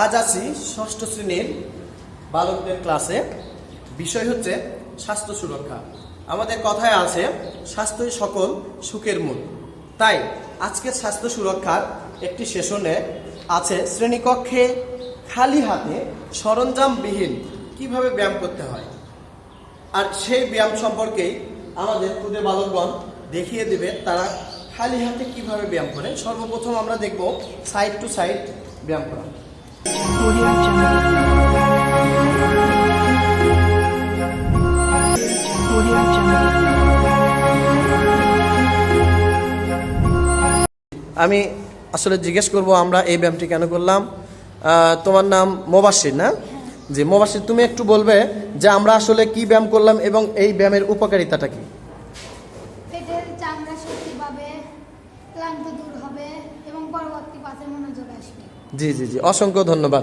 আজ আছি ষষ্ঠ শ্রেণীর বালকদের ক্লাসে। বিষয় হচ্ছে স্বাস্থ্য সুরক্ষা। আমাদের কথায় আছে স্বাস্থ্যই সকল সুখের মূল। তাই আজকের স্বাস্থ্য সুরক্ষার একটি সেশনে আছে শ্রেণীকক্ষে খালি হাতে সরঞ্জামবিহীন কিভাবে ব্যায়াম করতে হয়, আর সেই ব্যায়াম সম্পর্কেই আমাদের ক্ষুদে বালকগণ দেখিয়ে দেবে তারা খালি হাতে কিভাবে ব্যায়াম করে। সর্বপ্রথম আমরা দেখব সাইড টু সাইড ব্যায়াম করা। আমি আসলে জিজ্ঞেস করব আমরা এই ব্যায়ামটি কেন করলাম। তোমার নাম মোবাশির না? জি মোবাশির, তুমি একটু বলবে যে আমরা আসলে কি ব্যায়াম করলাম এবং এই ব্যায়ামের উপকারিতাটা কি? পেটের চামড়া শক্তি পাবে, ক্লান্ত দূর হবে এবং পরবর্তী পাঠে মনোযোগ আসবে। জি জি জি, অসংখ্য ধন্যবাদ।